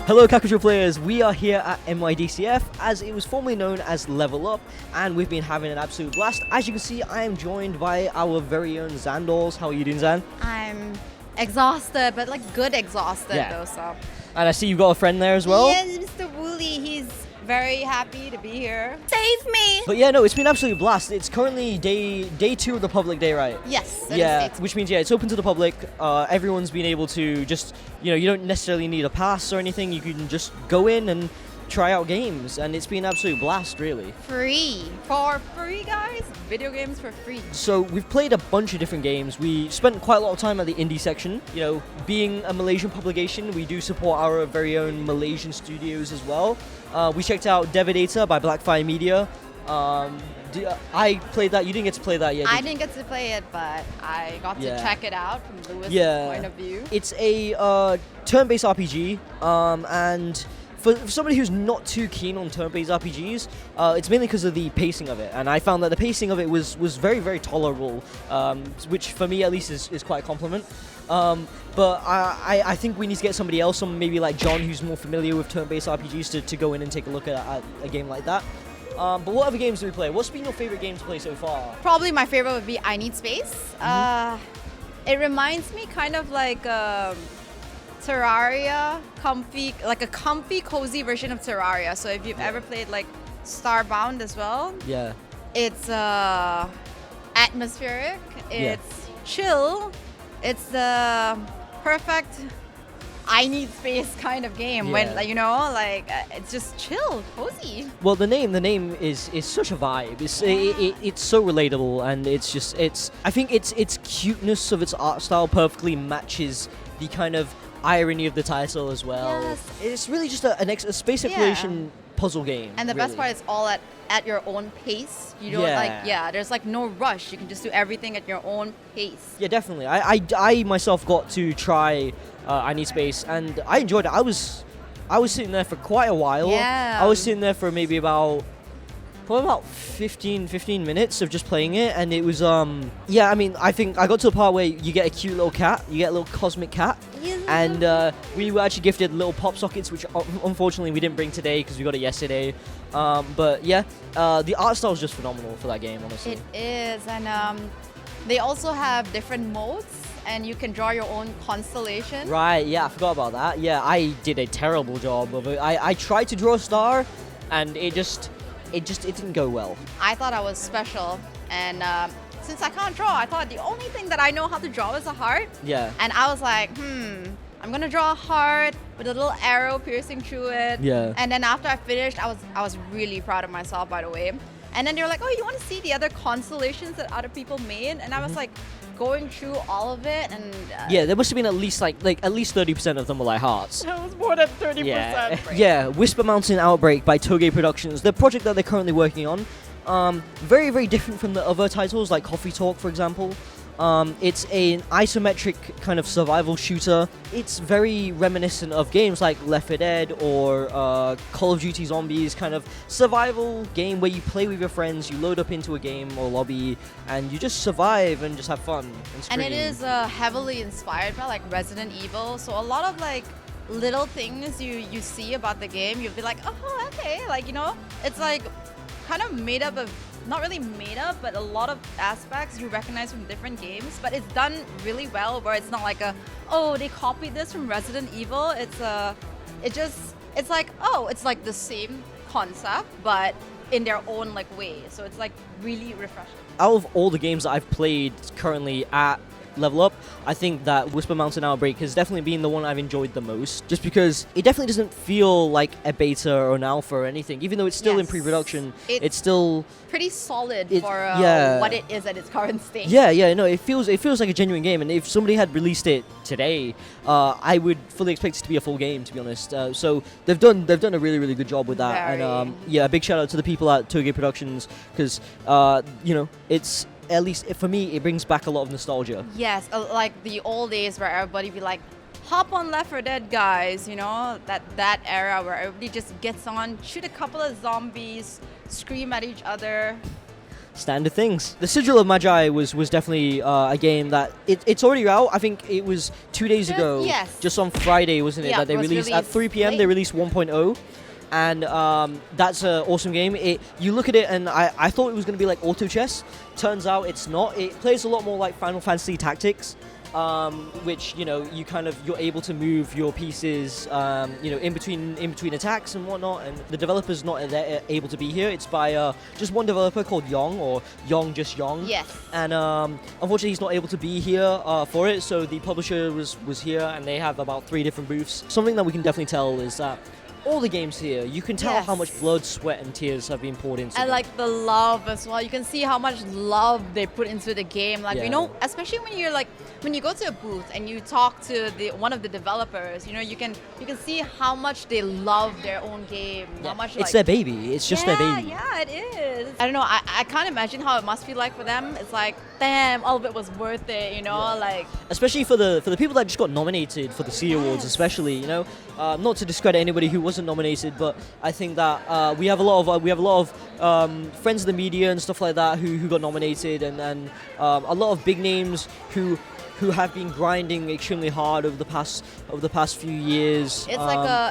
Hello Kakuchopurei players, we are here at MYDCF as it was formerly known as Level Up, and we've been having an absolute blast. As you can see, I am joined by our very own Zandals. How are you doing, Zan? I'm exhausted, but like good exhausted though, so. And I see you've got a friend there as well. Yes, Mr. Wooly, he's very happy to be here. Save me! But yeah, no, it's been an absolute blast. It's currently day 2 of the public day, right? Yes, which means it's open to the public. Everyone's been able to just, you don't necessarily need a pass or anything. You can just go in and try out games, and it's been an absolute blast, really. Free. For free, guys. Video games for free. So we've played a bunch of different games. We spent quite a lot of time at the indie section. Being a Malaysian publication, we do support our very own Malaysian studios as well. We checked out Devadator by Blackfire Media. I played that. You didn't get to play that yet. I didn't get to play it, but I got to check it out from Lewis's point of view. It's a turn-based RPG, and for somebody who's not too keen on turn-based RPGs, it's mainly because of the pacing of it, and I found that the pacing of it was very, very tolerable, which for me at least is quite a compliment. But I think we need to get somebody else, someone maybe like John, who's more familiar with turn-based RPGs, to go in and take a look at a game like that. But what other games do we play? What's been your favorite game to play so far? Probably my favorite would be I Need Space. It reminds me kind of like Terraria, like a comfy, cozy version of Terraria. So if you've ever played like Starbound as well, it's atmospheric, it's chill, it's the perfect I Need Space kind of game when it's just chill, cozy. Well, the name is such a vibe. It's so relatable, and I think its cuteness of its art style perfectly matches the kind of irony of the title as well. Yes. It's really just a space exploration puzzle game. And the best part is all at your own pace. You don't there's like no rush. You can just do everything at your own pace. Yeah, definitely. I myself got to try I Need Space, and I enjoyed it. I was sitting there for quite a while. Yeah. I was sitting there for maybe about 15 minutes of just playing it, and it was I think I got to the part where you get a cute little cat, you get a little cosmic cat, and we were actually gifted little pop sockets, which unfortunately we didn't bring today because we got it yesterday. But yeah, the art style is just phenomenal for that game, honestly. It is, and they also have different modes, and you can draw your own constellation. Right, yeah, I forgot about that. Yeah, I did a terrible job of it. I tried to draw a star, and it didn't go well. I thought I was special, and since I can't draw, I thought the only thing that I know how to draw is a heart. Yeah. And I was like, I'm gonna draw a heart with a little arrow piercing through it. Yeah. And then after I finished, I was really proud of myself, by the way. And then they were like, oh, you want to see the other constellations that other people made? And I was like, going through all of it, and there must have been at least at least 30% of them were like hearts. It was more than 30%. Yeah, Whisper Mountain Outbreak by Toge Productions, the project that they're currently working on. Very, very different from the other titles like Coffee Talk, for example. It's an isometric kind of survival shooter. It's very reminiscent of games like Left 4 Dead or Call of Duty Zombies, kind of survival game where you play with your friends, you load up into a game or lobby, and you just survive and just have fun and scream. And it is heavily inspired by like Resident Evil, so a lot of like little things you see about the game, you'll be like, oh, okay, it's like kind of made up of, not really made up, but a lot of aspects you recognize from different games, but it's done really well, where it's not like they copied this from Resident Evil. It's like the same concept, but in their own way. So it's like really refreshing. Out of all the games that I've played currently at Level Up, I think that Whisper Mountain Outbreak has definitely been the one I've enjoyed the most, just because it definitely doesn't feel like a beta or an alpha or anything, even though it's still in pre-production. It's still pretty solid for what it is at its current state. It feels like a genuine game, and if somebody had released it today, I would fully expect it to be a full game, to be honest. So they've done a really, really good job with that. Very. And a big shout out to the people at Toge Productions, because it's, at least for me, it brings back a lot of nostalgia. Yes, like the old days where everybody be like, hop on Left 4 Dead, guys, that era where everybody just gets on, shoot a couple of zombies, scream at each other. standard things. The Sigil of Magi was definitely a game that it's already out. I think it was 2 days ago. Yes. Just on Friday, wasn't it? Yeah, That they it was released at released 3 p.m. late. They released 1.0. And that's an awesome game. You look at it, and I thought it was going to be like auto chess. Turns out it's not. It plays a lot more like Final Fantasy Tactics, which you're able to move your pieces, in between attacks and whatnot. And the developer's not able to be here. It's by just one developer called Yong, or Yong just Yong. Yes. And unfortunately, he's not able to be here for it. So the publisher was here, and they have about 3 different booths. Something that we can definitely tell is that all the games here, you can tell how much blood, sweat, and tears have been poured into And them. like the love as well. You can see how much love they put into the game. Like especially when you go to a booth and you talk to one of the developers, you can see how much they love their own game. How much it's their baby. It's just their baby. Yeah, it is. I don't know. I can't imagine how it must feel like for them. It's like, damn, all of it was worth it. Like especially for the people that just got nominated for the C Awards, especially. Not to discredit anybody who wasn't nominated, but I think that we have a lot of friends of the media and stuff like that who got nominated, and a lot of big names who have been grinding extremely hard over the past few years. It's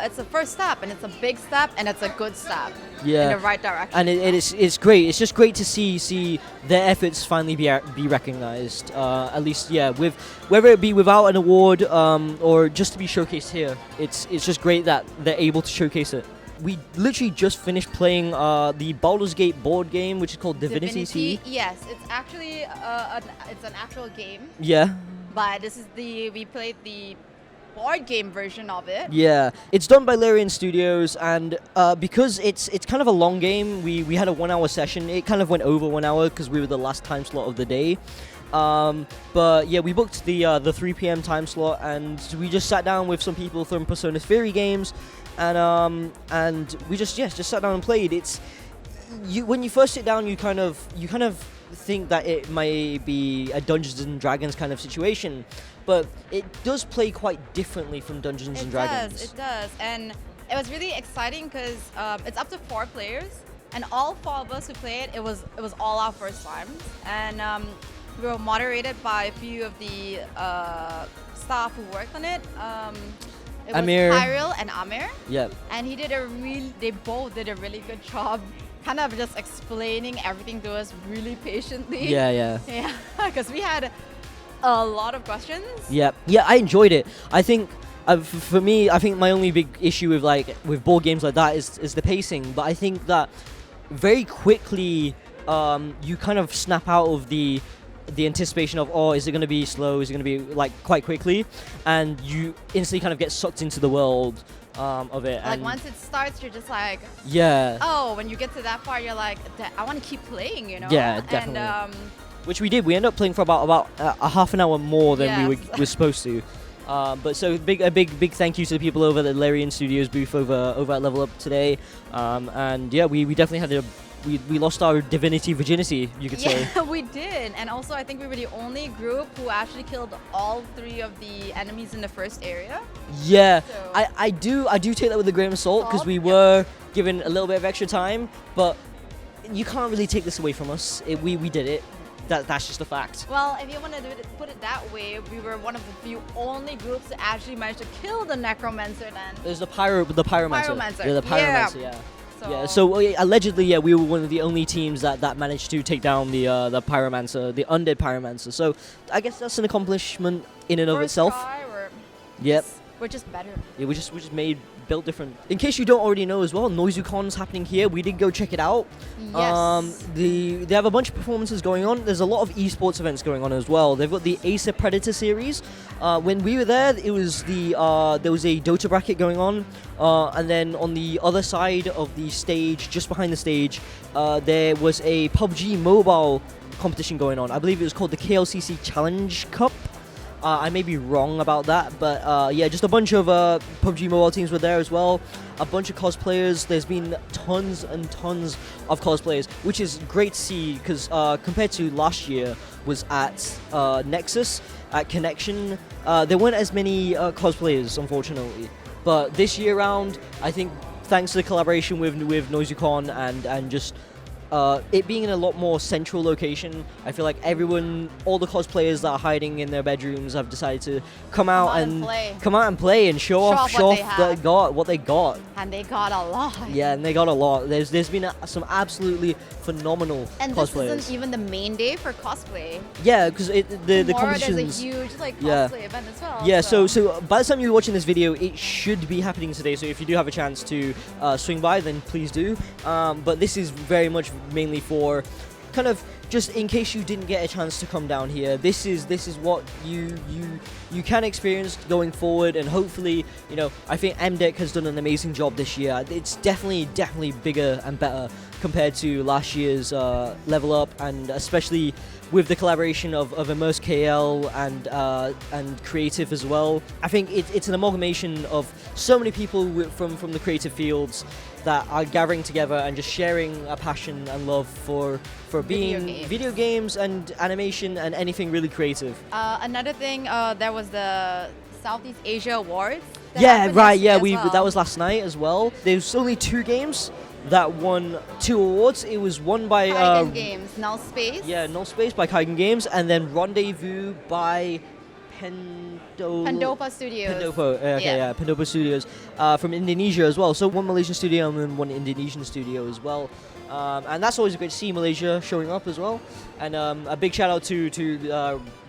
it's a first step, and it's a big step, and it's a good step in the right direction. And it's great. It's just great to see their efforts finally be recognized. At least, with whether it be without an award or just to be showcased here. It's just great that they're able to showcase it. We literally just finished playing the Baldur's Gate board game, which is called Divinity T. Yes, it's actually it's an actual game. Yeah. But we played the board game version of it. Yeah, it's done by Larian Studios, and because it's kind of a long game, we had a 1 hour session. It kind of went over 1 hour because we were the last time slot of the day. But yeah, we booked the 3 p.m. time slot, and we just sat down with some people from Persona Theory Games, and we just sat down and played. When you first sit down, you kind of think that it may be a Dungeons and Dragons kind of situation, but it does play quite differently from Dungeons and Dragons. It does, and it was really exciting because it's up to 4 players, and all 4 of us who played, it was all our first times, and we were moderated by a few of the staff who worked on it. It was Amir. Tyrell and Amir. Yep. And they both did a really good job, kind of just explaining everything to us really patiently. Yeah. Yeah, because we had a lot of questions. Yeah, I enjoyed it. I think for me, I think my only big issue with board games like that is the pacing. But I think that very quickly you kind of snap out of the anticipation of, is it going to be slow, is it going to be like quite quickly, and you instantly kind of get sucked into the world of it. Like and once it starts, you're just like, when you get to that part, you're like, I want to keep playing, Yeah, definitely. And which we did. We ended up playing for about a half an hour more than we were supposed to. But so a big thank you to the people over at the Larian Studios booth over at Level Up today. And yeah, we definitely had we lost our divinity virginity, you could say. Yeah, we did. And also, I think we were the only group who actually killed all 3 of the enemies in the first area. Yeah, So- I do take that with a grain of salt, because we were given a little bit of extra time, but you can't really take this away from us. We did it. That's just a fact. Well, if you want to put it that way, we were one of the few only groups that actually managed to kill the necromancer then. There's the pyromancer. Pyromancer. Yeah, the pyromancer. Yeah. So, Yeah, so allegedly, we were one of the only teams that managed to take down the pyromancer, the undead pyromancer. So I guess that's an accomplishment in and of first itself. try, Yep. we're just better. Yeah, we just built different. In case you don't already know as well, NoizuCon's happening here. We did go check it out. Yes. They have a bunch of performances going on. There's a lot of esports events going on as well. They've got the Acer Predator series. When we were there, it was there was a Dota bracket going on, and then on the other side of the stage, just behind the stage, there was a PUBG Mobile competition going on. I believe it was called the KLCC Challenge Cup. I may be wrong about that, but just a bunch of PUBG Mobile teams were there as well. A bunch of cosplayers. There's been tons and tons of cosplayers, which is great to see, because compared to last year was at Nexus, at Connection, there weren't as many cosplayers, unfortunately. But this year round, I think thanks to the collaboration with NoizuCon and just it being in a lot more central location, I feel like all the cosplayers that are hiding in their bedrooms have decided to come out and play and show off what they got. And they got a lot. Yeah, and they got a lot. There's been some absolutely phenomenal and cosplayers. This isn't even the main day for cosplay. Yeah, because the competitions. There's a huge cosplay event as well. Yeah, so by the time you're watching this video, it should be happening today. So if you do have a chance to swing by, then please do. But this is very much mainly for kind of just in case you didn't get a chance to come down here. This is what you can experience going forward, and hopefully, I think MDEC has done an amazing job this year. It's definitely bigger and better compared to last year's Level Up, and especially with the collaboration of Immerse KL and Creative as well. I think it's an amalgamation of so many people from the creative fields that are gathering together and just sharing a passion and love for being video games and animation and anything really creative. Another thing, there was the Southeast Asia Awards. Yeah, right. Yeah, that was last night as well. There's only 2 games that won 2 awards. It was won by Kaigen Games, Null Space. Yeah, Null Space by Kaigen Games, and then Rendezvous by Pendopa Studios. Pendopa Studios from Indonesia as well. So one Malaysian studio and then one Indonesian studio as well. And that's always great to see Malaysia showing up as well. And a big shout out to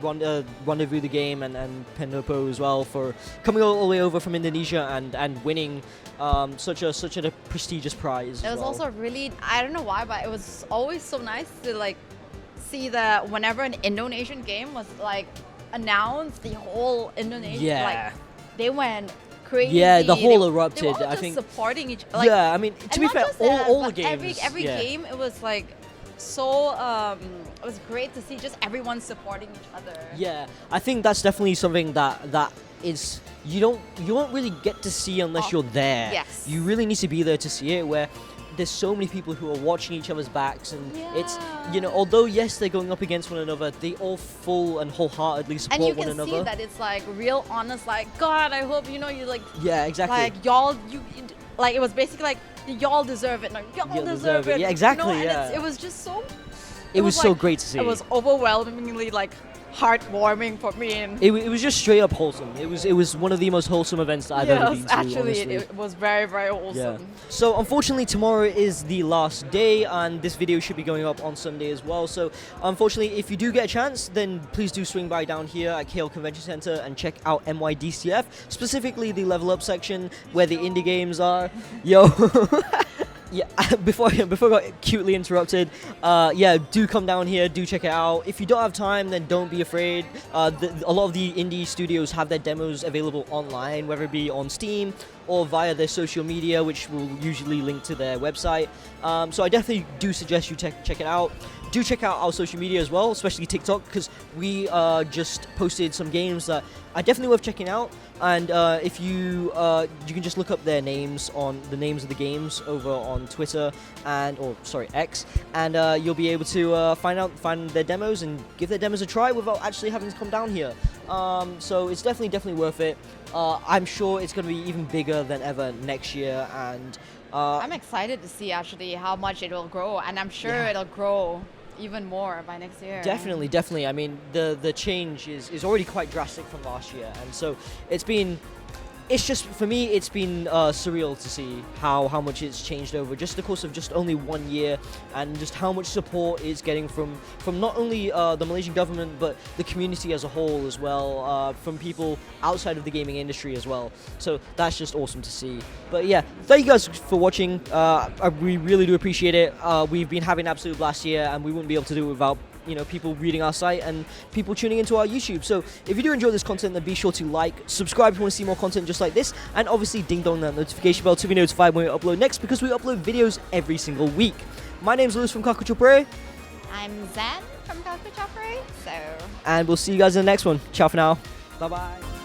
Rendezvous the game and Pendopo as well for coming all the way over from Indonesia and winning such a prestigious prize. It was also really, I don't know why, but it was always so nice to see that whenever an Indonesian game was announced, the whole Indonesia they went crazy. Yeah, the whole erupted. They were all I think supporting each other. I mean, to be fair, all the games. Every game, it was so it was great to see just everyone supporting each other. Yeah, I think that's definitely something that is you don't really get to see unless you're there. Yes. You really need to be there to see it, where there's so many people who are watching each other's backs, and it's although yes they're going up against one another, they all full and wholeheartedly support one another. And you can see that it's real honest, God, I hope you yeah, exactly, y'all it was basically y'all deserve it, y'all deserve it. Yeah, exactly. And it was just so it was so great to see. It was overwhelmingly heartwarming for me. And it was just straight up wholesome. It was one of the most wholesome events that I've ever been to. Actually, honestly. it was very, very wholesome. Yeah. So unfortunately tomorrow is the last day, and this video should be going up on Sunday as well. So unfortunately, if you do get a chance, then please do swing by down here at KL Convention Center and check out MYDCF, specifically the Level Up section where the indie games are. Yo. Yeah, before I got cutely interrupted, do come down here, do check it out. If you don't have time, then don't be afraid. A lot of the indie studios have their demos available online, whether it be on Steam or via their social media, which will usually link to their website. So I definitely do suggest you check it out. Do check out our social media as well, especially TikTok, because we just posted some games that are definitely worth checking out. And if you can just look up their names on the names of the games over on Twitter X, and you'll be able to find their demos and give their demos a try without actually having to come down here. So it's definitely worth it. I'm sure it's going to be even bigger than ever next year, and I'm excited to see actually how much it will grow, and I'm sure it'll grow even more by next year. Definitely. I mean, the change is already quite drastic from last year, and so it's just, for me, it's been surreal to see how much it's changed over just the course of just only 1 year, and just how much support it's getting from not only the Malaysian government, but the community as a whole as well, from people outside of the gaming industry as well. So that's just awesome to see. But yeah, thank you guys for watching. We really do appreciate it. We've been having an absolute blast here, and we wouldn't be able to do it without people reading our site and people tuning into our YouTube. So if you do enjoy this content, then be sure to subscribe if you want to see more content just like this, and obviously ding dong that notification bell to be notified when we upload next, because we upload videos every single week. My name's Lewis from Kakuchopurei. I'm Zen from Kakuchopurei. And we'll see you guys in the next one. Ciao for now. Bye bye.